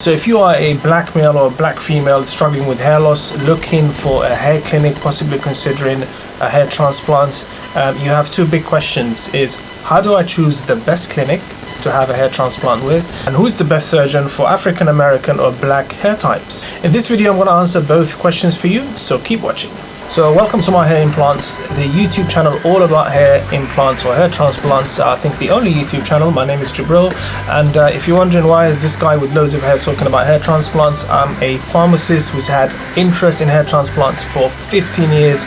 So if you are a black male or a black female struggling with hair loss, looking for a hair clinic, possibly considering a hair transplant, you have two big questions. Is how do I choose the best clinic to have a hair transplant with, and who's the best surgeon for African American or black hair types? In this video I'm going to answer both questions for you, so keep watching. So welcome to My Hair Implants, the YouTube channel all about hair implants or hair transplants. I think the only YouTube channel. My name is Jibril, and if you're wondering why is this guy with loads of hair talking about hair transplants, I'm a pharmacist who's had interest in hair transplants for 15 years.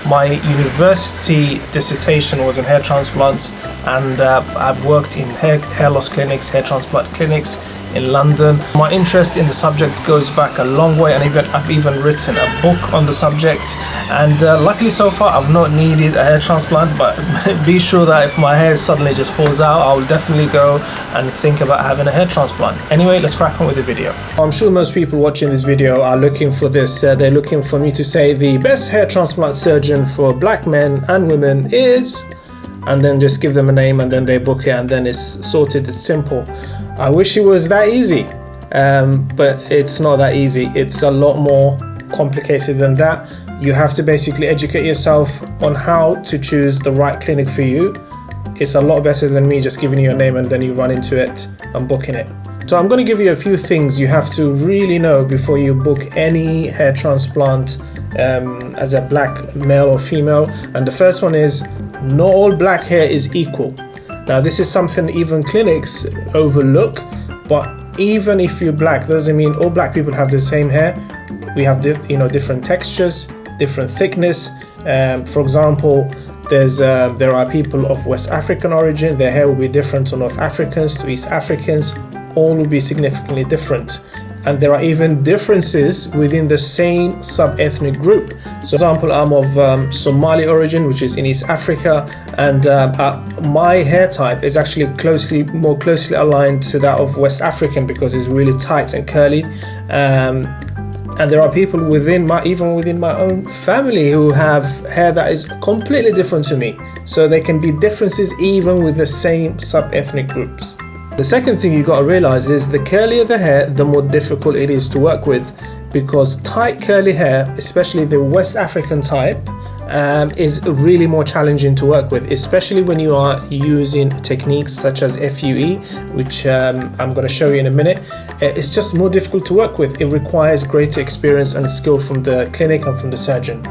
My university dissertation was in hair transplants, and I've worked in hair loss clinics, hair transplant clinics in London. My interest in the subject goes back a long way, and I've even written a book on the subject, and luckily so far I've not needed a hair transplant, but be sure that if my hair suddenly just falls out, I'll definitely go and think about having a hair transplant. Anyway, let's crack on with the video. I'm sure most people watching this video are looking for this. They're looking for me to say the best hair transplant surgeon for black men and women is, and then just give them a name and then they book it and then it's sorted. It's simple. I wish it was that easy, but it's not that easy. It's a lot more complicated than that. You have to basically educate yourself on how to choose the right clinic for you. It's a lot better than me just giving you a name and then you run into it and booking it. So I'm going to give you a few things you have to really know before you book any hair transplant as a black male or female. And the first one is, not all black hair is equal. Now this is something even clinics overlook, but even if you're black, doesn't mean all black people have the same hair. We have different textures, different thickness. For example, there are people of West African origin, their hair will be different to North Africans, to East Africans, all will be significantly different. And there are even differences within the same sub-ethnic group. So for example, I'm of Somali origin, which is in East Africa, and my hair type is actually more closely aligned to that of West African because it's really tight and curly. And there are people even within my own family who have hair that is completely different to me. So there can be differences even with the same sub-ethnic groups. The second thing you got to realize is the curlier the hair, the more difficult it is to work with, because tight curly hair, especially the West African type, is really more challenging to work with, especially when you are using techniques such as FUE, which I'm going to show you in a minute. It's just more difficult to work with. It requires greater experience and skill from the clinic and from the surgeon.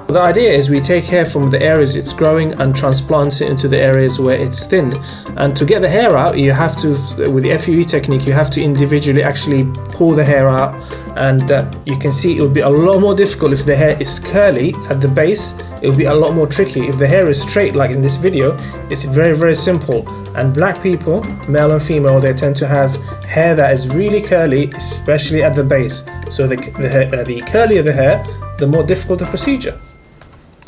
The idea is we take hair from the areas it's growing and transplant it into the areas where it's thin. And to get the hair out, you have to, with the FUE technique, you have to individually actually pull the hair out. And you can see it will be a lot more difficult if the hair is curly at the base. It will be a lot more tricky. If the hair is straight, like in this video, it's very, very simple. And black people, male and female, they tend to have hair that is really curly, especially at the base. So the curlier the hair, the more difficult the procedure.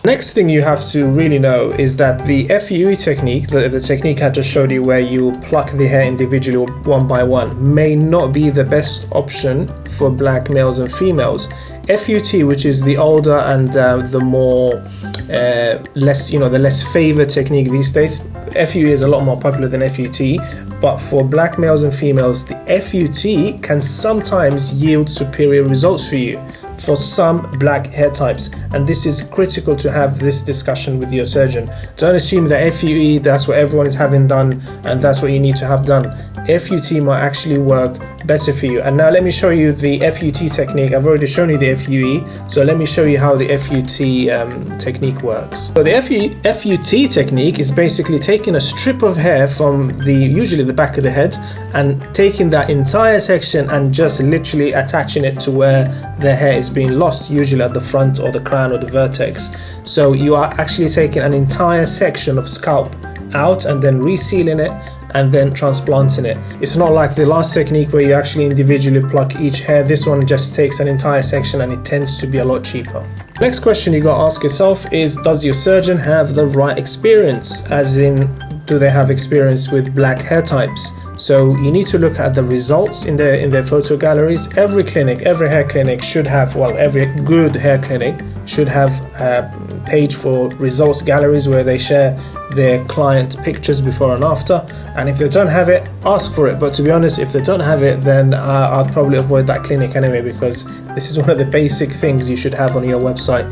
Next thing you have to really know is that the FUE technique, the technique I just showed you where you pluck the hair individually one by one, may not be the best option for black males and females. FUT, which is the older and the more the less favored technique these days, FUE is a lot more popular than FUT, but for black males and females, the FUT can sometimes yield superior results for you for some black hair types, and this is critical to have this discussion with your surgeon. Don't assume that FUE, that's what everyone is having done and that's what you need to have done. FUT might actually work better for you. And now let me show you the FUT technique. I've already shown you the FUE, so let me show you how the FUT technique works. So the FUT technique is basically taking a strip of hair from usually the back of the head and taking that entire section and just literally attaching it to where the hair is being lost, usually at the front or the crown or the vertex. So you are actually taking an entire section of scalp out and then resealing it and then transplanting it. It's not like the last technique where you actually individually pluck each hair. This one just takes an entire section and it tends to be a lot cheaper. Next question you got to ask yourself is, does your surgeon have the right experience? As in, do they have experience with black hair types? So you need to look at the results in their photo galleries. Every hair clinic should have, well, every good hair clinic should have a page for results galleries where they share their client pictures before and after. And if they don't have it, ask for it. But to be honest, if they don't have it, then I'd probably avoid that clinic anyway, because this is one of the basic things you should have on your website,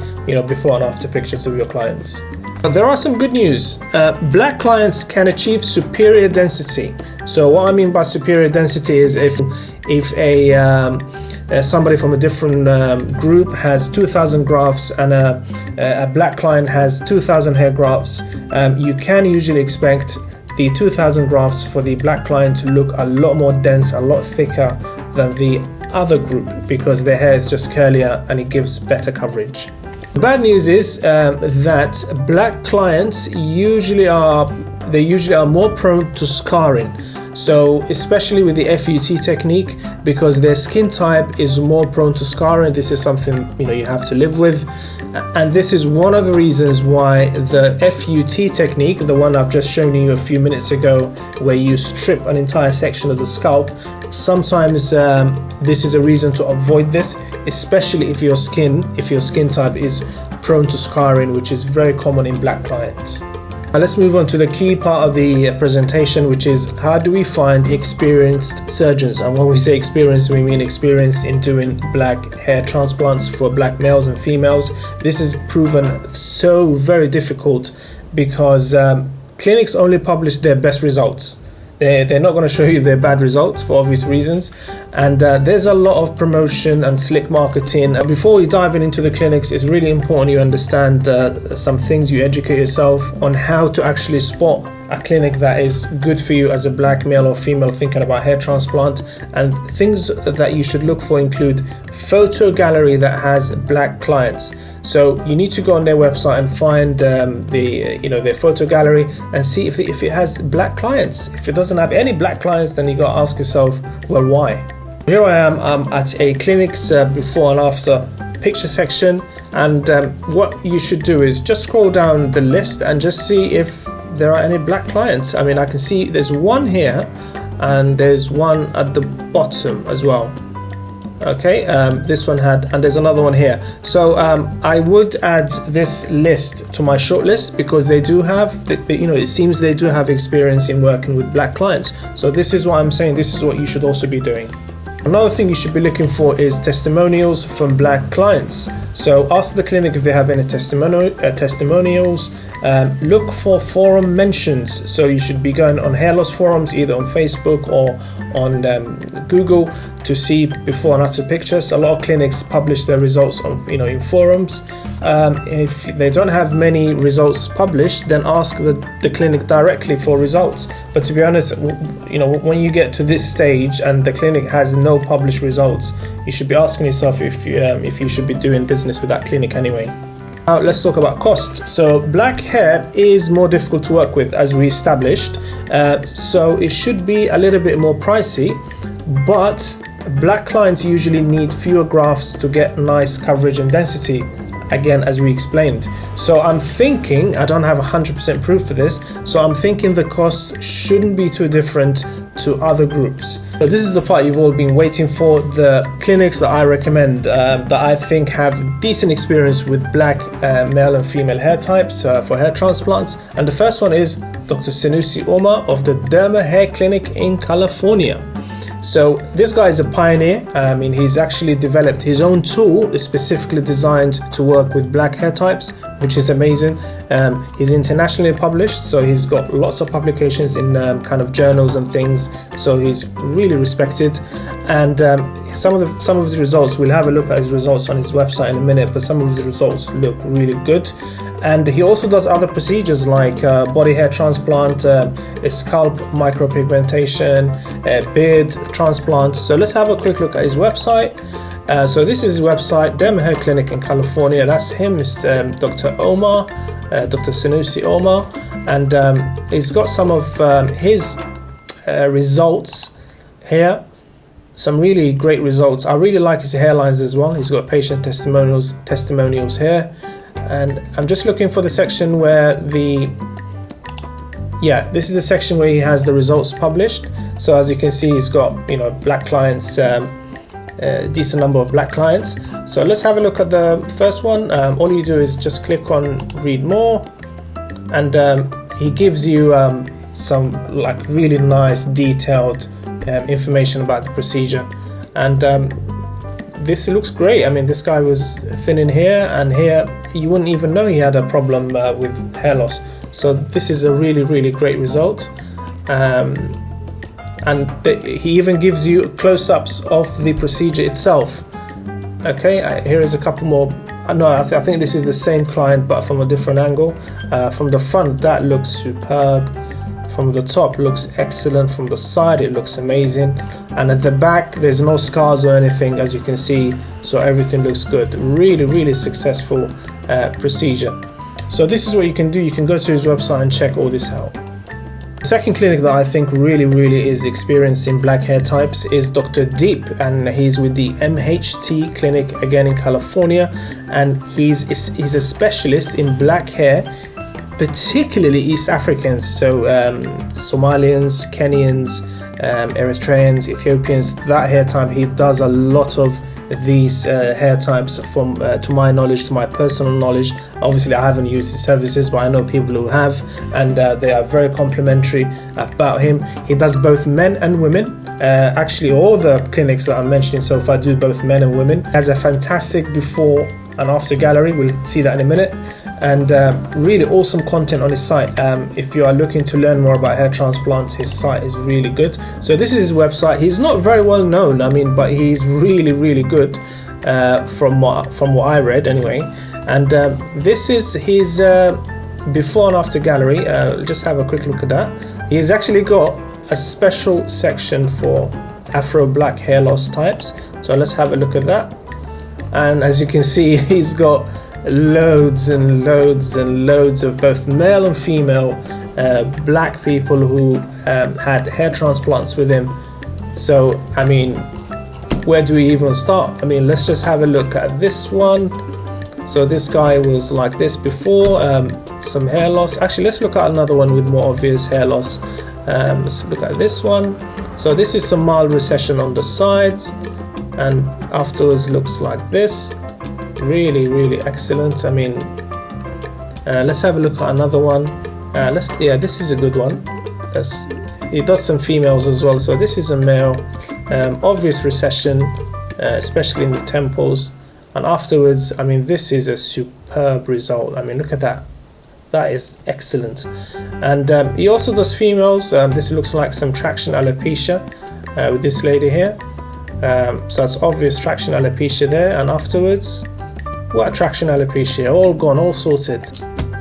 before and after pictures of your clients. But there are some good news. Black clients can achieve superior density. So what I mean by superior density is if somebody from a different group has 2,000 grafts and a black client has 2,000 hair grafts, you can usually expect the 2,000 grafts for the black client to look a lot more dense, a lot thicker than the other group, because their hair is just curlier and it gives better coverage. The bad news is that black clients usually are more prone to scarring. So especially with the FUT technique, because their skin type is more prone to scarring. This is something you have to live with, and this is one of the reasons why the FUT technique, the one I've just shown you a few minutes ago, where you strip an entire section of the scalp, sometimes this is a reason to avoid this, especially if your skin type is prone to scarring, which is very common in black clients. Now let's move on to the key part of the presentation, which is how do we find experienced surgeons? And when we say experienced, we mean experienced in doing black hair transplants for black males and females. This is proven so very difficult because clinics only publish their best results. They're not going to show you their bad results for obvious reasons, and there's a lot of promotion and slick marketing. And before we dive into the clinics, it's really important you understand some things, you educate yourself on how to actually spot a clinic that is good for you as a black male or female thinking about hair transplant. And things that you should look for include photo gallery that has black clients. So you need to go on their website and find their photo gallery and see if it has black clients. If it doesn't have any black clients, then you got to ask yourself, well, why? Here I am, I'm at a clinic's before and after picture section, and what you should do is just scroll down the list and just see if there are any black clients. I mean, I can see there's one here and there's one at the bottom as well. Okay, this one had, and there's another one here. So I would add this list to my short list because they do have, it seems they do have experience in working with black clients. So this is what I'm saying, this is what you should also be doing. Another thing you should be looking for is testimonials from black clients. So ask the clinic if they have any testimonials. Look for forum mentions. So you should be going on hair loss forums, either on Facebook or on Google, to see before and after pictures. A lot of clinics publish their results on in forums. If they don't have many results published, then ask the clinic directly for results. But to be honest, when you get to this stage and the clinic has no published results, you should be asking yourself if you should be doing business with that clinic anyway. Now let's talk about cost. So black hair is more difficult to work with, as we established, so it should be a little bit more pricey, but black clients usually need fewer grafts to get nice coverage and density, again, as we explained. So I'm thinking, I don't have 100% proof for this, so I'm thinking the cost shouldn't be too different to other groups. So this is the part you've all been waiting for, the clinics that I recommend that I think have decent experience with black male and female hair types for hair transplants. And the first one is Dr. Sanusi Omar of the Derma Hair Clinic in California. So this guy is a pioneer. He's actually developed his own tool specifically designed to work with black hair types, which is amazing. He's internationally published, so he's got lots of publications in kind of journals and things, so he's really respected. And some of his results, we'll have a look at his results on his website in a minute, but some of his results look really good. And he also does other procedures like body hair transplant, scalp micropigmentation, beard transplant. So let's have a quick look at his website. So this is his website, Derma Hair Clinic in California. That's him, Mr. Dr. Omar, Dr. Sanusi Omar. And he's got some of his results here. Some really great results. I really like his hairlines as well. He's got patient testimonials here. And I'm just looking for the section where the yeah, this is the section where he has the results published. So as you can see, he's got, you know, black clients, a decent number of black clients. So let's have a look at the first one. All you do is just click on read more, and he gives you some like really nice detailed information about the procedure. And this looks great. I mean, this guy was thin in hair, and here you wouldn't even know he had a problem with hair loss. So this is a really, really great result. And he even gives you close-ups of the procedure itself. Okay, here is a couple more. No, I think this is the same client but from a different angle. From the front, that looks superb. From the top, looks excellent. From the side, it looks amazing. And at the back, there's no scars or anything, as you can see. So everything looks good. Really, really successful procedure. So this is what you can do. You can go to his website and check all this out. The second clinic that I think really is experienced in black hair types is Dr. Deep, and he's with the MHT clinic again in California, and he's a specialist in black hair, particularly East Africans, so Somalians, Kenyans, Eritreans, Ethiopians, that hair type. He does a lot of these hair types from to my knowledge, to my personal knowledge. Obviously I haven't used his services, but I know people who have, and they are very complimentary about him. He does both men and women. Actually all the clinics that I'm mentioning so far do both men and women. Has a fantastic before and after gallery, we'll see that in a minute. And really awesome content on his site. If you are looking to learn more about hair transplants, his site is really good. So this is his website. He's not very well known, I mean, but he's really good from what I read anyway. And this is his before and after gallery. Just have a quick look at that. He's actually got a special section for afro black hair loss types. So let's have a look at that. And as you can see, he's got loads and loads of both male and female black people who had hair transplants with him. So I mean, where do we even start? I mean, let's just have a look at this one. So this guy was like this before, some hair loss. Actually, let's look at another one with more obvious hair loss. Let's look at this one. So this is some mild recession on the sides, and afterwards looks like this. Really excellent. I mean, let's have a look at another one. This is a good one. He does some females as well. So this is a male, obvious recession, especially in the temples. And afterwards, I mean, this is a superb result. I mean, look at that. That is excellent. And he also does females. This looks like some traction alopecia with this lady here. So that's obvious traction alopecia there. And afterwards, what traction alopecia, all gone, all sorted.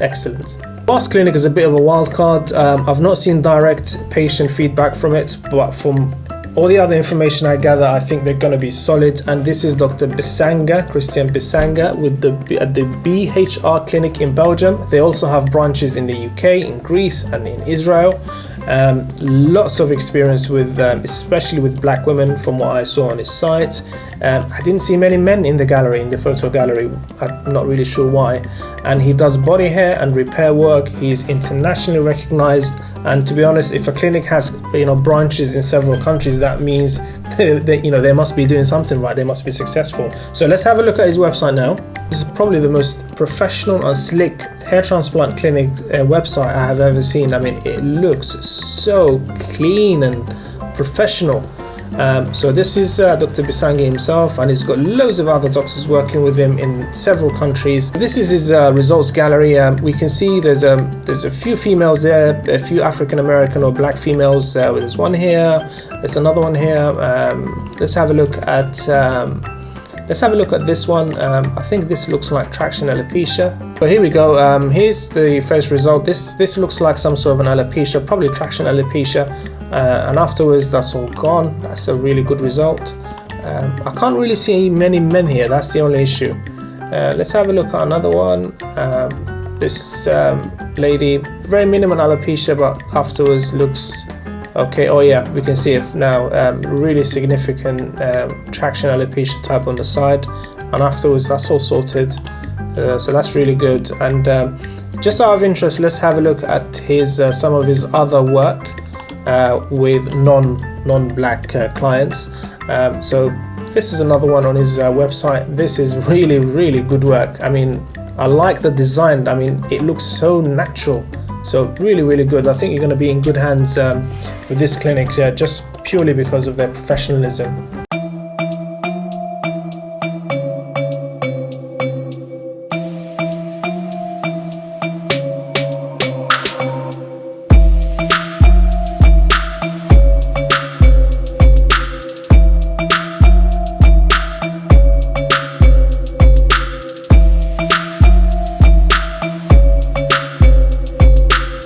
Excellent. Last clinic is a bit of a wild card. I've not seen direct patient feedback from it, but from all the other information I gather, I think they're going to be solid. And this is Dr. Basanga, Christian Basanga, at the BHR clinic in Belgium. They also have branches in the UK, in Greece, and in Israel. Lots of experience with, especially with black women, from what I saw on his site. I didn't see many men in the gallery, in the photo gallery. I'm not really sure why. And he does body hair and repair work. He's internationally recognized. And to be honest, if a clinic has, branches in several countries, that means they must be doing something right. They must be successful. So let's have a look at his website now. This is probably the most professional and slick hair transplant clinic website I have ever seen. I mean, it looks so clean and professional. So this is Dr. Basanga himself, and he's got loads of other doctors working with him in several countries. This is his results gallery. We can see there's a few females there, a few African American or black females. There's one here. There's another one here. Let's have a look at this one. I think this looks like traction alopecia. So here we go. Here's the first result. This looks like some sort of an alopecia, probably traction alopecia. And afterwards, that's all gone. That's a really good result. I can't really see many men here. That's the only issue. Let's have a look at another one. This lady, very minimal alopecia, but afterwards looks okay. Oh yeah, we can see it now. Really significant traction alopecia type on the side, and afterwards that's all sorted. So that's really good. And Just out of interest, let's have a look at his some of his other work with non-black clients. So this is another one on his website. This is really good work. I mean, I like the design. I mean, it looks so natural. So really good. I think you're going to be in good hands with this clinic, just purely because of their professionalism.